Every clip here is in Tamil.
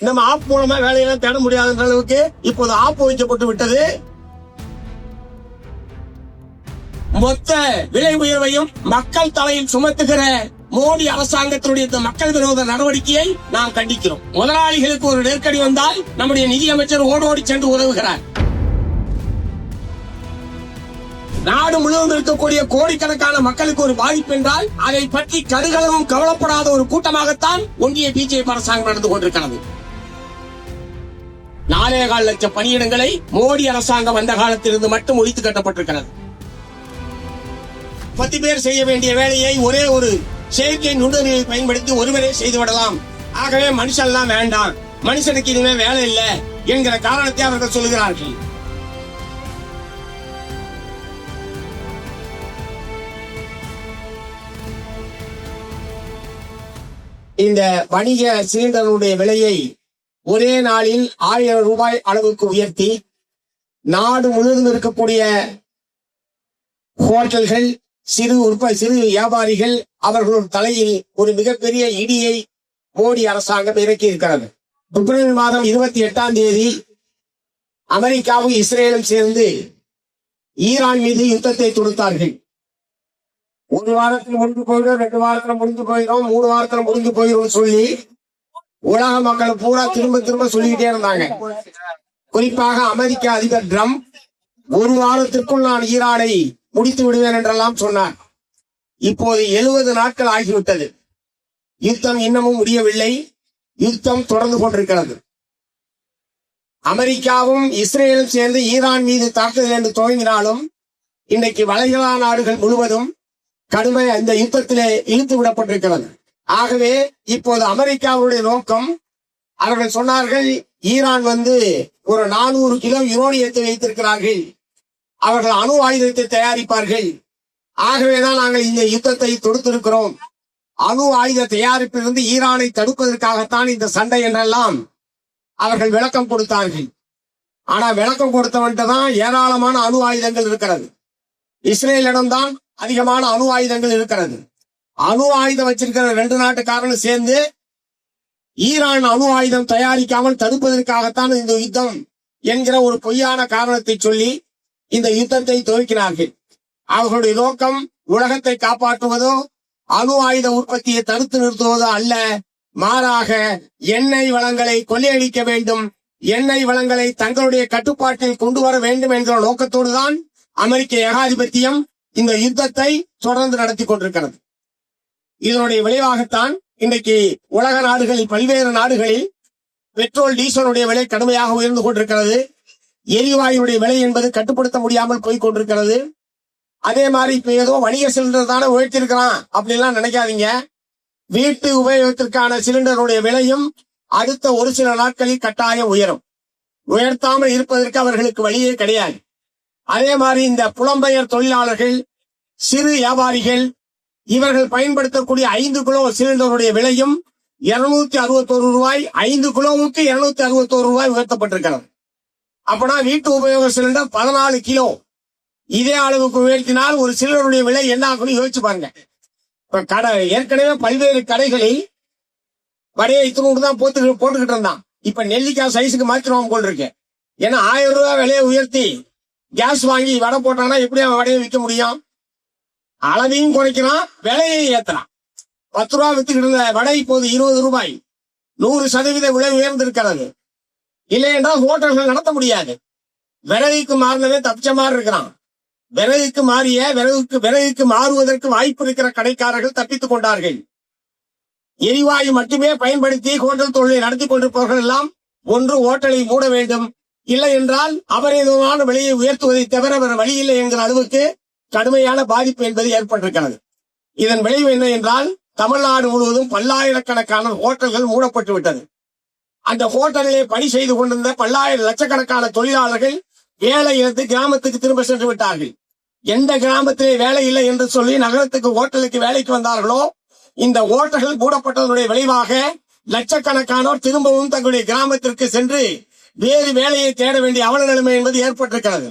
நம்ம ஆப் மூலமா வேலையெல்லாம் தேட முடியாத அளவுக்கு இப்போது ஆப் வைக்கப்பட்டு விட்டது. மொத்த விலை உயர்வையும் மக்கள் தலையில் சுமத்துகிற மோடி அரசாங்கத்தினுடைய மக்கள் விரோத நடவடிக்கையை நாம் கண்டிக்கிறோம். முதலாளிகளுக்கு ஒரு நெருக்கடி வந்தால் நம்முடைய நிதியமைச்சர் ஓடோடி சென்று உதவுகிறார். நாடு முழுவதும் இருக்கக்கூடிய கோடிக்கணக்கான மக்களுக்கு ஒரு பாதிப்பு என்றால் அதை பற்றி கடுகளவும் கவலைப்படாத ஒரு கூட்டமாகத்தான் ஒன்றிய பிஜேபி அரசாங்கம் நடந்து கொண்டிருக்கிறது. 4.25 லட்சம் பணியிடங்களை மோடி அரசாங்கம் அந்த காலத்திலிருந்து மட்டும் ஒழித்து கட்டப்பட்டிருக்கிறது. 10 பேர் செய்ய வேண்டிய வேலையை ஒரே ஒரு செயற்கை நுண்ணறிவை பயன்படுத்தி ஒருவரே செய்துவிடலாம். ஆகவே மனுஷன் எல்லாம் வேண்டாம், மனுஷனுக்கு இனிமே வேலை இல்லை என்கிற காரணத்தை அவர்கள் சொல்லுகிறார்கள். இந்த வணிக சிலிண்டருடைய விலையை ஒரே நாளில் 1000 ரூபாய் அளவுக்கு உயர்த்தி நாடு முழுவதும் இருக்கக்கூடிய ஹோட்டல்கள், சிறு வியாபாரிகள் அவர்களோட தலையில் ஒரு மிகப்பெரிய இடியை மோடி அரசாங்கம் இறக்கி இருக்கிறது. பிப்ரவரி மாதம் 28ஆம் தேதி அமெரிக்காவும் இஸ்ரேலும் சேர்ந்து ஈரான் மீது யுத்தத்தை தொடுத்தார்கள். 1 வாரத்தில் முடிந்து போயிடும், 2 வாரத்தில் முடிந்து போயிடும், 3 வாரத்தில் முடிந்து போயிடும் சொல்லி உலக மக்கள் பூரா திரும்ப சொல்லிக்கிட்டே இருந்தாங்க. குறிப்பாக அமெரிக்க அதிபர் ட்ரம்ப் 1 வாரத்திற்குள் நான் ஈரானை முடித்து விடுவேன் என்றெல்லாம் சொன்னார். இப்போது 70 நாட்கள் ஆகிவிட்டது. யுத்தம் இன்னமும் முடியவில்லை. யுத்தம் தொடர்ந்து கொண்டிருக்கிறது. அமெரிக்காவும் இஸ்ரேலும் சேர்ந்து ஈரான் மீது தாக்குதல் என்று துவங்கினாலும் இன்றைக்கு வளைகுடா நாடுகள் முழுவதும் கடுமை அந்த யுத்தத்திலே இழுத்து விடப்பட்டிருக்கிறது. ஆகவே இப்போது அமெரிக்காவுடைய நோக்கம், அவர்கள் சொன்னார்கள் ஈரான் ஒரு 400 கிலோ யுரேனியத்தை வைத்திருக்கிறார்கள், அவர்கள் அணு ஆயுதத்தை தயாரிப்பார்கள், ஆகவேதான் நாங்கள் இந்த யுத்தத்தை தொடுத்திருக்கிறோம், அணு ஆயுத தயாரிப்பிலிருந்து ஈரானை தடுப்பதற்காகத்தான் இந்த சண்டை என்றெல்லாம் அவர்கள் விளக்கம் கொடுத்தார்கள். ஆனா விளக்கம் கொடுத்தவன்ட்டு தான் ஏராளமான அணு ஆயுதங்கள் இருக்கிறது. இஸ்ரேலிடம்தான் அதிகமான அணு ஆயுதங்கள் இருக்கிறது. அணு ஆயுதம் வச்சிருக்கிற 2 நாட்டுக்காரனும் சேர்ந்து ஈரான் அணு ஆயுதம் தயாரிக்காமல் தடுப்பதற்காகத்தான் இந்த யுத்தம் என்கிற ஒரு பொய்யான காரணத்தை சொல்லி இந்த யுத்தத்தை துவக்கினார்கள். அவர்களுடைய நோக்கம் உலகத்தை காப்பாற்றுவதோ அணு ஆயுத உற்பத்தியை தடுத்து நிறுத்துவதோ அல்ல, மாறாக எண்ணெய் வளங்களை கொள்ளையடிக்க வேண்டும், எண்ணெய் வளங்களை தங்களுடைய கட்டுப்பாட்டில் கொண்டு வர வேண்டும் என்கிற நோக்கத்தோடு தான் அமெரிக்க ஏகாதிபத்தியம் இந்த யுத்தத்தை தொடர்ந்து நடத்தி கொண்டிருக்கிறது. இதனுடைய விளைவாகத்தான் இன்றைக்கு உலக நாடுகளில், பல்வேறு நாடுகளில் பெட்ரோல் டீசலுடைய விலை கடுமையாக உயர்ந்து கொண்டிருக்கிறது. எரிவாயுடைய விலை என்பது கட்டுப்படுத்த முடியாமல் போய் கொண்டிருக்கிறது. அதே மாதிரி இப்ப ஏதோ வணிக சிலிண்டர் தானே உயர்த்திருக்கிறான் அப்படிலாம் நினைக்காதீங்க. வீட்டு உபயோகத்திற்கான சிலிண்டருடைய விலையும் அடுத்த ஒரு சில நாட்களில் கட்டாயம் உயரும். உயர்த்தாமல் இருப்பதற்கு அவர்களுக்கு வழியே கிடையாது. அதே மாதிரி இந்த புலம்பெயர் தொழிலாளர்கள், சிறு வியாபாரிகள், இவர்கள் பயன்படுத்தக்கூடிய 5 கிலோ சிலிண்டருடைய விலையும் 261 ரூபாய், 5 கிலோவுக்கு 261 ரூபாய் உயர்த்தப்பட்டிருக்கிறது. அப்பனா வீட்டு உபயோக சிலிண்டர் 14 கிலோ இதே அளவுக்கு உயர்த்தினால் ஒரு சிலிண்டருடைய விலை என்ன ஆகும்னு யோசிச்சு பாருங்க. இப்ப ஏற்கனவே பல்வேறு கடைகளில் வடையை இத்தனோடு தான் போட்டுக்கிட்டு இருந்தான். இப்ப நெல்லிக்காய் சைஸுக்கு மாத்திரம் போல் இருக்கு. ஏன்னா 1000 ரூபாய் விலையை உயர்த்தி கேஸ் வாங்கி வடை போட்டானா எப்படி அவன் வடையை விற்க முடியும்? அளவையும் குறைக்கிறான், விலையை ஏத்துறான். 10 ரூபாய் வித்துக்கிட்டு இருந்த வடை இப்போது 20 ரூபாய், 100% விலை உயர்ந்திருக்கிறது. இல்லை என்றால் ஹோட்டல்கள் நடத்த முடியாது. விறகுக்கு மாறினவே தப்பிச்ச மாதிரி இருக்கிறான். விறகுக்கு மாறுவதற்கு வாய்ப்பு இருக்கிற கடைக்காரர்கள் தப்பித்துக் கொண்டார்கள். எரிவாயு மட்டுமே பயன்படுத்தி ஹோட்டல் தொழிலை நடத்தி கொண்டிருப்பவர்கள் எல்லாம் ஒன்று ஹோட்டலை மூட வேண்டும், இல்லை என்றால் அபரிதமான விலையை உயர்த்துவதை தவிர வேறு வழி இல்லை என்கிற அளவுக்கு கடுமையான பாதிப்பு என்பது ஏற்பட்டிருக்கிறது. இதன் விளைவு என்ன என்றால் தமிழ்நாடு முழுவதும் பல்லாயிரக்கணக்கான ஹோட்டல்கள் மூடப்பட்டு விட்டது. அந்த ஹோட்டலிலே பணி செய்து கொண்டிருந்த லட்சக்கணக்கான தொழிலாளர்கள் வேலை இழந்து கிராமத்துக்கு திரும்ப சென்று விட்டார்கள். எந்த கிராமத்திலே வேலை இல்லை என்று சொல்லி நகரத்துக்கு ஹோட்டலுக்கு வேலைக்கு வந்தார்களோ இந்த ஹோட்டல்கள் மூடப்பட்டதனுடைய விளைவாக லட்சக்கணக்கானோர் திரும்பவும் தங்களுடைய கிராமத்திற்கு சென்று வேறு வேலையை தேட வேண்டிய அவல நிலைமை என்பது ஏற்பட்டிருக்கிறது.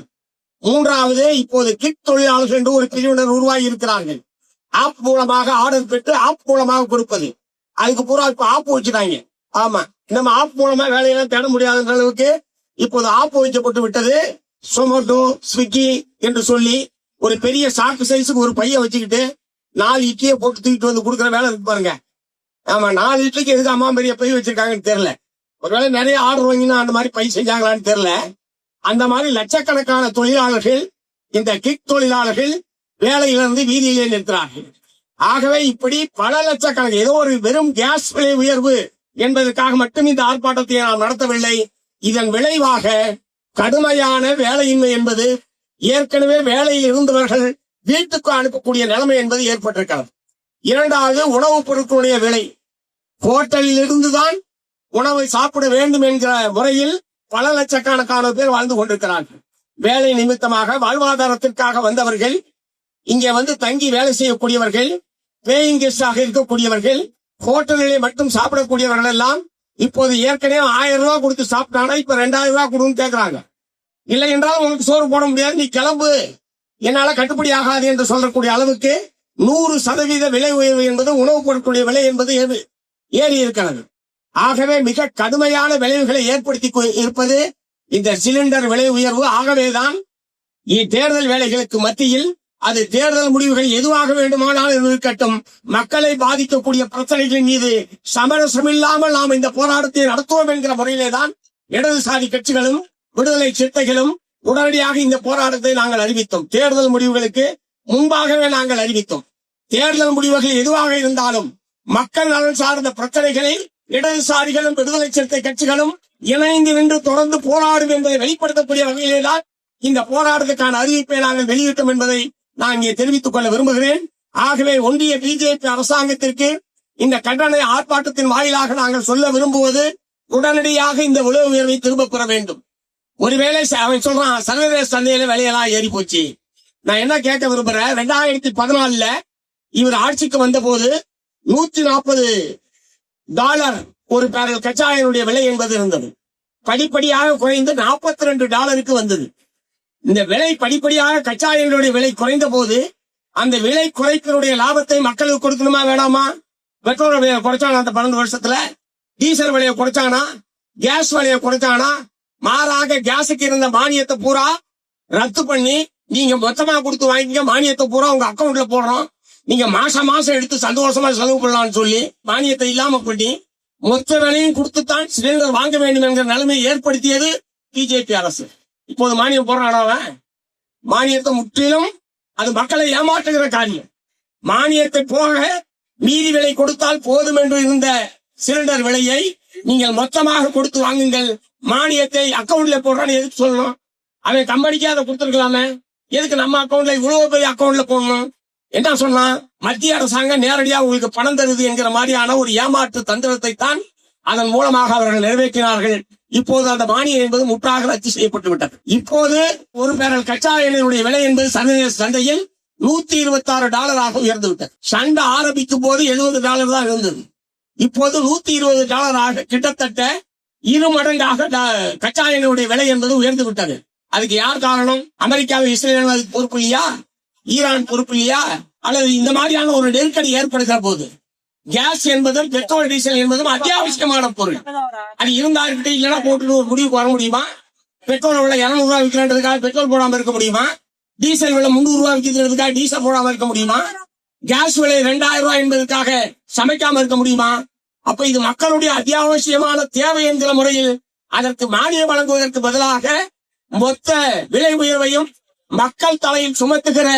3வது, இப்போது கிக் தொழிலாளர்கள் என்று ஒரு பிரிவினர் உருவாகி இருக்கிறார்கள். ஆப் மூலமாக ஆர்டர் பெற்று ஆப் மூலமாக கொடுப்பது. அதுக்கு பூரா இப்ப ஆப் வச்சுட்டாங்க. ஆமா, நம்ம ஆப் மூலமா வேலையெல்லாம் தேட முடியாத அளவுக்கு இப்போது ஆப் வைக்கப்பட்டு விட்டது. சொமோட்டோ, ஸ்விக்கி என்று சொல்லி ஒரு பெரிய சாக்கு சைஸுக்கு ஒரு பைய வச்சுக்கிட்டு 4 இட்லியை போட்டு தூக்கிட்டு வந்து கொடுக்குற வேலை இருக்கு பாருங்க. ஆமா, 4 இட்லிக்கு எதுக்கு அம்மா பெரிய பை வச்சிருக்காங்கன்னு தெரியல. ஒருவேளை நிறைய ஆர்டர் வாங்கினா அந்த மாதிரி பை செஞ்சாங்களான்னு தெரியல. அந்த மாதிரி லட்சக்கணக்கான தொழிலாளர்கள், இந்த கிக் தொழிலாளர்கள் வேலையிலிருந்து வீதியிலே நிற்கிறார்கள். ஆகவே இப்படி பல லட்சக்கணக்கு, ஏதோ ஒரு வெறும் கேஸ் விலை உயர்வு என்பதற்காக மட்டும் இந்த ஆர்ப்பாட்டத்தை நாம் நடத்தவில்லை. இதன் விளைவாக கடுமையான வேலையின்மை என்பது, ஏற்கனவே வேலையில் இருந்தவர்கள் வீட்டுக்கு அனுப்பக்கூடிய நிலைமை என்பது ஏற்பட்டிருக்கிறது. இரண்டாவது, உணவுப் பொருட்களுடைய விலை. ஹோட்டலில் இருந்துதான் உணவை சாப்பிட வேண்டும் என்கிற முறையில் பல லட்சக்கணக்கான பேர் வாழ்ந்து கொண்டிருக்கிறார்கள். வேலை நிமித்தமாக வாழ்வாதாரத்திற்காக வந்தவர்கள், இங்கே வந்து தங்கி வேலை செய்யக்கூடியவர்கள், பேயிங் கெஸ்டாக இருக்கக்கூடியவர்கள், ஹோட்டலிலே மட்டும் சாப்பிடக்கூடியவர்கள் எல்லாம் இப்போது ஏற்கனவே 1000 ரூபாய் கொடுத்து சாப்பிட்டாங்கன்னா இப்ப 2000 ரூபாய் கொடுன்னு கேட்கிறாங்க. இல்லை என்றால் உங்களுக்கு சோறு போட முடியாது, நீ கிளம்பு, என்னால கட்டுப்படி ஆகாது என்று சொல்லக்கூடிய அளவுக்கு 100% விலை உயர்வு என்பது, உணவுப் பொருட்களுடைய விலை என்பது ஏறி இருக்கிறது. ஆகவே மிக கடுமையான விளைவுகளை ஏற்படுத்தி இருப்பது இந்த சிலிண்டர் விலை உயர்வு. ஆகவேதான் தேர்தல் வேலைகளுக்கு மத்தியில், அது தேர்தல் முடிவுகள் எதுவாக வேண்டுமானாலும் இருக்கட்டும், மக்களை பாதிக்கக்கூடிய பிரச்சனைகளின் மீது சமரசமில்லாமல் நாம் இந்த போராட்டத்தை நடத்துவோம் என்கிற முறையிலே தான் இடதுசாரி கட்சிகளும் விடுதலை சிறுத்தைகளும் உடனடியாக இந்த போராட்டத்தை நாங்கள் அறிவித்தோம். தேர்தல் முடிவுகளுக்கு முன்பாகவே நாங்கள் அறிவித்தோம். தேர்தல் முடிவுகள் எதுவாக இருந்தாலும் மக்கள் நலன் சார்ந்த பிரச்சனைகளை இடதுசாரிகளும் விடுதலை சிறுத்தை கட்சிகளும் இணைந்து நின்று தொடர்ந்து போராடும் என்பதை வெளிப்படுத்தக்கூடிய வகையிலேதான் இந்த போராட்டத்துக்கான அறிவிப்பை நாங்கள் வெளியிட்டோம் என்பதை நான் இங்கே தெரிவித்துக் கொள்ள விரும்புகிறேன். ஆகவே ஒன்றிய பிஜேபி அரசாங்கத்திற்கு இந்த கண்டன ஆர்ப்பாட்டத்தின் வாயிலாக நாங்கள் சொல்ல விரும்புவது, உடனடியாக இந்த விலை உயர்வை திரும்ப பெற வேண்டும். ஒருவேளை அவன் சொல்றான் சர்வதேச சந்தையில விலையெல்லாம் ஏறி போச்சு. நான் என்ன கேட்க விரும்புறேன், 2014 இவர் ஆட்சிக்கு வந்த போது $140 ஒரு பேரல் கச்சா எண்ணெயுடைய விலை என்பது இருந்தது. படிப்படியாக குறைந்து $42 வந்தது. இந்த விலை படிப்படியாக கச்சா எண்ணெயுடைய விலை குறைந்த போது அந்த விலை குறைப்பினுடைய லாபத்தை மக்களுக்கு கொடுக்கணுமா வேணாமா? பெட்ரோல் விலையை குறைச்சானா அந்த 12 வருஷத்துல? டீசல் விலையை குறைச்சானா? கேஸ் விலையை குறைச்சானா? மாறாக கேஸுக்கு இருந்த மானியத்தை பூரா ரத்து பண்ணி, நீங்க மொத்தமா கொடுத்து வாங்கிக்க, மானியத்தை பூரா உங்க அக்கௌண்ட்ல போடுறோம், நீங்க மாசம் மாசம் எடுத்து சந்தோஷமா செலவு பண்ணலாம்னு சொல்லி மானியத்தை இல்லாம பண்ணி மொத்த விலையும் கொடுத்துத்தான் சிலிண்டர் வாங்க வேண்டும் என்கிற நிலைமையை ஏற்படுத்தியது பிஜேபி அரசு. இப்போது மானியம் போடுறான். மானியத்தை முற்றிலும் அது மக்களை ஏமாற்றுகிற காரியம். மானியத்தை போக மீதி விலை கொடுத்தால் போதும் என்று இருந்த சிலிண்டர் விலையை நீங்கள் மொத்தமாக கொடுத்து வாங்குங்கள், மானியத்தை அக்கௌண்ட்ல போடுறான்னு எதுக்கு சொல்லணும்? அவன் கம்பெனிக்கு அதை கொடுத்துருக்கலாமே, எதுக்கு நம்ம அக்கௌண்ட்ல இவ்வளவு பெரிய அக்கௌண்ட்ல போடணும்? என்ன சொன்னா, மத்திய அரசாங்கம் நேரடியா உங்களுக்கு பணம் தருது என்கிற மாதிரியான ஒரு ஏமாற்று தந்திரத்தை தான் அதன் மூலமாக அவர்கள் நிறைவேற்றினார்கள். இப்போது அந்த மானியம் என்பது முற்றாக ரத்து செய்யப்பட்டு விட்டது. இப்போது ஒரு பேரல் கச்சா எண்ணெயுடைய விலை என்பது சர்வதேச சந்தையில் $126 உயர்ந்து விட்டது. சண்டை ஆரம்பிக்கும் போது $70 தான் இருந்தது. இப்போது $120 கிட்டத்தட்ட 2 மடங்காக கச்சா எண்ணெயுடைய விலை என்பது உயர்ந்து விட்டது. அதுக்கு யார் காரணம்? அமெரிக்காவை, இஸ்ரேல் அதுக்கு பொறுப்பு இல்லையா? ஈரான் பொறுப்பு இல்லையா? அல்லது இந்த மாதிரியான ஒரு நெருக்கடி ஏற்படுகிற போது கேஸ் என்பதும் பெட்ரோல் டீசல் என்பதும் அத்தியாவசியமான பொருள். அது இருந்தாருக்கிட்ட இல்லைன்னா போட்டு ஒரு முடிவுக்கு வர முடியுமா? பெட்ரோல் விலை $200 விற்கிறதுக்காக பெட்ரோல் போடாம இருக்க முடியுமா? டீசல் விலை $300 விற்கிறதுக்காக டீசல் போடாம இருக்க முடியுமா? கேஸ் விலை $2000 என்பதற்காக சமைக்காம இருக்க முடியுமா? அப்ப இது மக்களுடைய அத்தியாவசியமான தேவை என்கிற முறையில் அதற்கு மானியம் வழங்குவதற்கு பதிலாக மொத்த விலை உயர்வையும் மக்கள் தலையில் சுமத்துகிற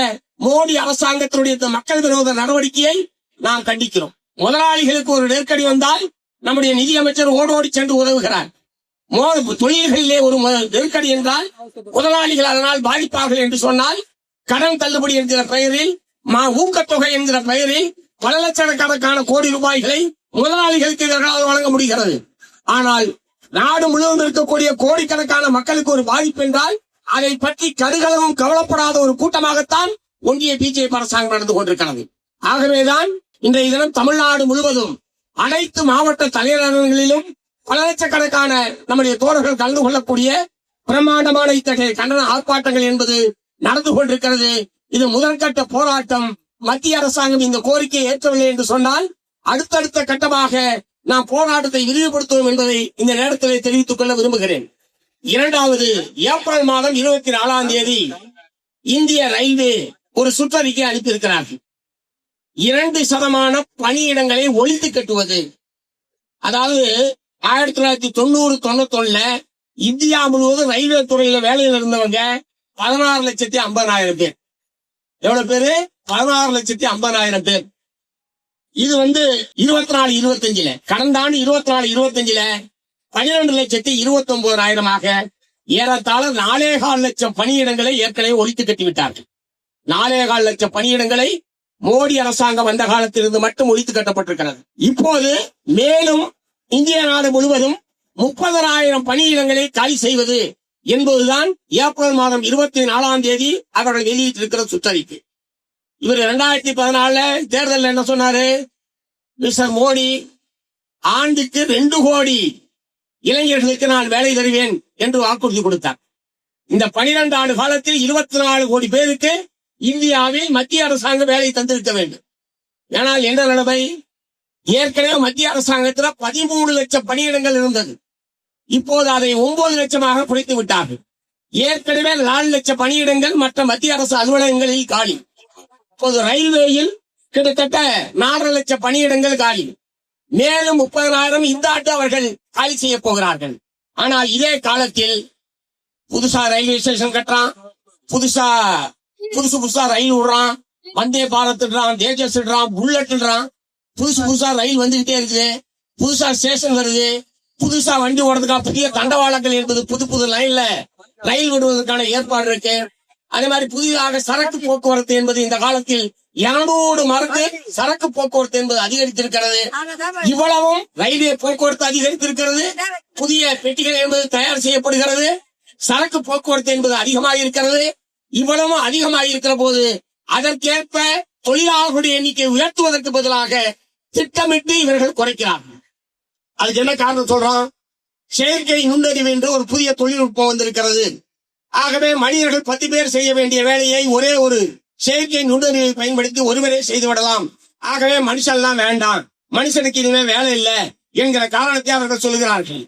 மோடி அரசாங்கத்தினுடைய மக்கள் விரோத நடவடிக்கையை நாம் கண்டிக்கிறோம். முதலாளிகளுக்கு ஒரு நெருக்கடி வந்தால் நம்முடைய நிதியமைச்சர் ஓடோடி சென்று உதவுகிறார். தொழில்களிலே ஒரு நெருக்கடி என்றால் முதலாளிகள் அதனால் பாதிப்பார்கள் என்று சொன்னால் கடன் தள்ளுபடி என்கிற பெயரில், ஊக்கத்தொகை என்கிற பெயரில் பல லட்சக்கணக்கான கோடி ரூபாய்களை முதலாளிகளுக்கு எதிராக வழங்க முடிகிறது. ஆனால் நாடு முழுவதும் இருக்கக்கூடிய கோடிக்கணக்கான மக்களுக்கு ஒரு பாதிப்பு என்றால் அதை பற்றி கடுகளவும் கவலைப்படாத ஒரு கூட்டமாகத்தான் ஒன்றிய பிஜேபி அரசாங்கம் நடந்து கொண்டிருக்கிறது. ஆகவேதான் இன்றைய தினம் தமிழ்நாடு முழுவதும் அனைத்து மாவட்ட தலைநகரங்களிலும் பல லட்சக்கணக்கான நம்முடைய தோழர்கள் கலந்து கொள்ளக்கூடிய பிரம்மாண்டமான இத்தகைய கண்டன ஆர்ப்பாட்டங்கள் என்பது நடந்து கொண்டிருக்கிறது. இது முதற்கட்ட போராட்டம். மத்திய அரசாங்கம் இந்த கோரிக்கையை ஏற்றவில்லை என்று சொன்னால் அடுத்தடுத்த கட்டமாக நாம் போராட்டத்தை விரிவுபடுத்துவோம் என்பதை இந்த நேரத்தில் தெரிவித்துக் கொள்ள விரும்புகிறேன். இரண்டாவது, ஏப்ரல் மாதம் 24ஆம் தேதி இந்திய ரயில்வே ஒரு சுற்றறிக்கை அனுப்பியிருக்கிறார்கள். 2% பணியிடங்களை ஒழித்து கட்டுவது. அதாவது 1990-91 இந்தியா முழுவதும் ரயில்வே துறையில வேலையில் இருந்தவங்க 16,50,000 பேர். எவ்வளவு பேரு? 16,50,000 பேர். இது 24-25 கடந்த ஆண்டு 24-25 12,29,000 ஏறத்தாழ 4,4 லட்சம் பணியிடங்களை ஏற்கனவே ஒழித்து கட்டிவிட்டார்கள். 4,4 லட்சம் பணியிடங்களை மோடி அரசாங்கம் வந்த காலத்திலிருந்து மட்டும் ஒழித்து கட்டப்பட்டிருக்கிறது. இப்போது மேலும் இந்திய நாடு முழுவதும் 30,000 பணியிடங்களை காலி செய்வது என்பதுதான் ஏப்ரல் மாதம் 24ஆம் தேதி அவர்கள் வெளியிட்டிருக்கிற சுற்றறிக்கை. இவர் 2014 தேர்தலில் என்ன சொன்னாரு? மிஸ்டர் மோடி ஆண்டுக்கு 2 கோடி இளைஞர்களுக்கு நான் வேலை தருவேன் என்று வாக்குறுதி கொடுத்தார். இந்த 12 ஆண்டு காலத்தில் 24 கோடி பேருக்கு இந்தியாவில் மத்திய அரசாங்கம் வேலை தந்திருக்க வேண்டும். ஆனால் என்ன நிலைமை? ஏற்கனவே மத்திய அரசாங்கத்தில் 13 லட்சம் பணியிடங்கள் இருந்தது. இப்போது அதை 9 லட்சமாக குறைத்து விட்டார்கள். ஏற்கனவே 4 லட்சம் பணியிடங்கள் மற்ற மத்திய அரசு அலுவலகங்களில் காலி. இப்போது ரயில்வேயில் கிட்டத்தட்ட 4 லட்சம் பணியிடங்கள் காலி. மேலும் 30,000 இந்த ஆண்டு அவர்கள் காலி செய்ய போகிறார்கள். ஆனால் இதே காலத்தில் புதுசா ரயில்வே ஸ்டேஷன் கட்டுறான், புதுசா ரயில் விடுறான், வந்தே பாரத் தேஜஸ் புல்லட் புதுசா ரயில் வந்துகிட்டே இருக்குது, புதுசா ஸ்டேஷன் வருது, புதுசா வண்டி ஓடுறதுக்காக புதிய தண்டவாளங்கள் என்பது புது லைன்ல ரயில் விடுவதற்கான ஏற்பாடு இருக்கு. அதே மாதிரி புதிதாக சரக்கு போக்குவரத்து என்பது இந்த காலத்தில் 200 மடங்கு சரக்கு போக்குவரத்து என்பது அதிகரித்திருக்கிறது. இவ்வளவும் ரயில்வே போக்குவரத்து அதிகரித்திருக்கிறது, புதிய பெட்டிகள் என்பது தயார் செய்யப்படுகிறது, சரக்கு போக்குவரத்து என்பது அதிகமாக இருக்கிறது. இவ்வளவும் அதிகமாக இருக்கிற போது அதற்கேற்ப தொழிலாளர்களுடைய எண்ணிக்கை உயர்த்துவதற்கு பதிலாக திட்டமிட்டு இவர்கள் குறைக்கிறார்கள். அதுக்கு என்ன காரணம் சொல்றோம்? செயற்கை நுண்ணறிவு என்று ஒரு புதிய தொழில்நுட்பம் வந்திருக்கிறது. ஆகவே மனிதர்கள் 10 பேர் செய்ய வேண்டிய வேலையை ஒரே ஒரு செயற்கை நுண்ணறிவை பயன்படுத்தி ஒருவரே செய்து விடலாம். ஆகவே மனுஷன்லாம் வேண்டாம், மனுஷனுக்கு இனிமே வேலை இல்லை என்கிற காரணத்தை அவர்கள் சொல்கிறார்கள்.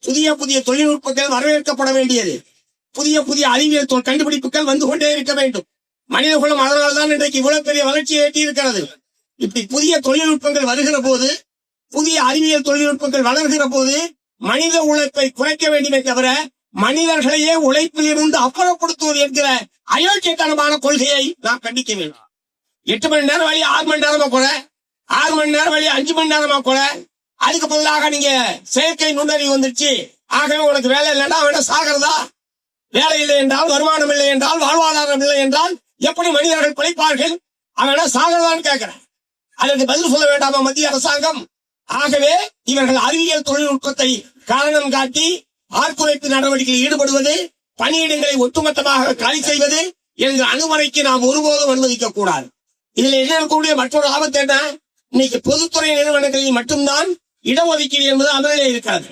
புதிய தொழில்நுட்பங்கள் வரவேற்கப்பட வேண்டியது. புதிய அறிவியல் கண்டுபிடிப்புகள் வந்து கொண்டே இருக்க வேண்டும். மனிதகுலம் அதனால்தான் இன்றைக்கு இவ்வளவு பெரிய வளர்ச்சியை எட்டி இருக்கிறது. இப்படி புதிய தொழில்நுட்பங்கள் வருகிற போது, புதிய அறிவியல் தொழில்நுட்பங்கள் வளர்கிற போது மனித உழைப்பை குறைக்க வேண்டுமே தவிர மனிதர்களையே உழைப்பில் இருந்து அப்புறப்படுத்துவது என்கிற அயோக்கியத்தனமான கொள்கையை நாம் கண்டிக்க வேண்டும். 8 மணி நேரம் வழி 6 மணி நேரமா கூட, 6 மணி நேரம் வழி 5 மணி நேரமா கூட, அதுக்கு பதிலாக நீங்க செயற்கை நுண்ணறிவு வந்துருச்சு, ஆகவே உனக்கு வேலை இல்லைன்னா அவன சாகிறதா? வேலை இல்லை என்றால், வருமானம் இல்லை என்றால், வாழ்வாதாரம் இல்லை என்றால் எப்படி மனிதர்கள் பிழைப்பார்கள்? அவன சாகிறதான்னு கேட்கிறேன். அதற்கு பதில் சொல்ல வேண்டாமா மத்திய அரசாங்கம்? ஆகவே இவர்கள் அறிவியல் தொழில்நுட்பத்தை காரணம் காட்டி ஆட்குறைப்பு நடவடிக்கையில் ஈடுபடுவது, பணியிடங்களை ஒட்டுமொத்தமாக காலி செய்வது என்ற அணுகுமுறைக்கு நாம் ஒருபோதும் அனுமதிக்க கூடாது. இதில் என்ன இருக்கக்கூடிய மற்றொரு ஆபத்து என்ன? இன்னைக்கு பொதுத்துறை நிறுவனங்களில் மட்டும்தான் இடஒதுக்கீடு என்பது அமலிலே இருக்கிறது.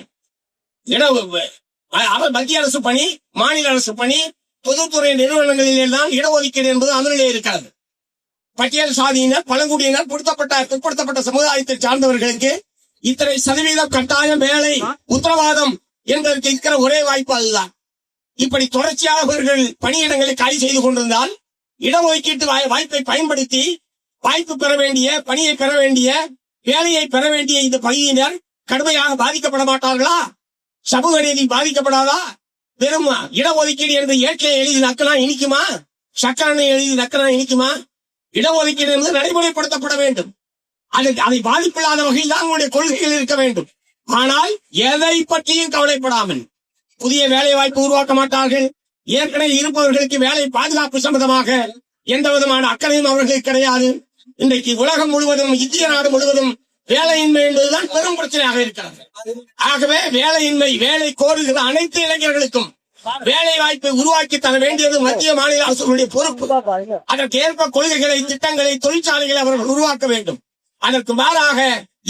மத்திய அரசு பணி, மாநில அரசு பணி, பொதுத்துறை நிறுவனங்களில் தான் இடஒதுக்கீடு என்பது அமலிலே இருக்கிறது. பட்டியல் சாதியினர், பழங்குடியினர், பிற்படுத்தப்பட்ட சமுதாயத்தை சார்ந்தவர்களுக்கு இத்தனை சதவீதம் கட்டாயம் வேலை உத்தரவாதம் என்பதற்கு இருக்கிற ஒரே வாய்ப்பு அதுதான். இப்படி தொடர்ச்சியாக அவர்கள் பணியிடங்களை காலி செய்து கொண்டிருந்தால் இடஒதுக்கீட்டு வாய்ப்பை பயன்படுத்தி வாய்ப்பு பெற வேண்டிய, பணியை பெற வேண்டிய, வேலையை பெற வேண்டிய இந்த பகுதியினர் கடுமையாக பாதிக்கப்பட மாட்டார்களா? சமூக நீதி பாதிக்கப்படாதா? வெறும் இடஒதுக்கீடு என்று ஏற்கே எழுதி நக்கலாம் இனிக்குமா? சக்கரனை எழுதி நக்கலாம் இனிக்குமா? இடஒதுக்கீடு என்பது நடைமுறைப்படுத்தப்பட வேண்டும். அதை பாதிப்பில்லாத வகையில் தான் உங்களுடைய கொள்கைகள் இருக்க வேண்டும். ஆனால் எதை பற்றியும் கவலைப்படாமல் புதிய வேலை வாய்ப்பு உருவாக்க மாட்டார்கள். ஏற்கனவே இருப்பவர்களுக்கு வேலை பாதுகாப்பு சம்பந்தமாக எந்த விதமான அக்கறையும் அவர்களுக்கு கிடையாது. இன்றைக்கு உலகம் முழுவதும், இந்திய நாடு முழுவதும் வேலையின்மை என்பதுதான் பெரும் பிரச்சனையாக இருக்கிறது. ஆகவே வேலையின்மை, வேலை கோருகிற அனைத்து இளைஞர்களுக்கும் வேலை வாய்ப்பை உருவாக்கி தர வேண்டியது மத்திய மாநில அரசுகளுடைய பொறுப்பு. அதற்கு ஏற்ப கொள்கைகளை, திட்டங்களை, தொழிற்சாலைகளை அவர்கள் உருவாக்க வேண்டும். அதற்கு மாறாக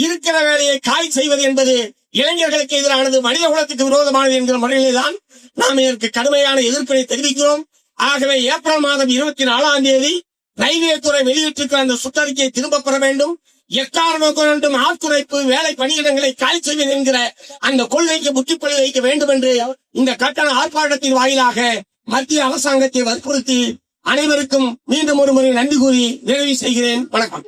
இருக்கிற வேலையை காலி செய்வது என்பது இளைஞர்களுக்கு எதிரானது, மனித குலத்துக்கு விரோதமானது என்கிற முறையிலே தான் நாம் இதற்கு கடுமையான எதிர்ப்பினை தெரிவிக்கிறோம். ஆகவே ஏப்ரல் மாதம் 24ஆம் தேதி ரயில்வே துறை வெளியிட்டிருக்கிற அந்த சுற்றறிக்கையை திரும்பப் பெற வேண்டும். எக்காரணம் கொண்டும் ஆட்குறைப்பு, வேலை பணியிடங்களை காலி செய்வது என்கிற அந்த கொள்கைக்கு முற்றுப்புள்ளி வைக்க வேண்டும் என்று இந்த கட்டண ஆர்ப்பாட்டத்தின் வாயிலாக மத்திய அரசாங்கத்தை வற்புறுத்தி அனைவருக்கும் மீண்டும் ஒரு முறை நன்றி கூறி நிறைவு செய்கிறேன். வணக்கம்.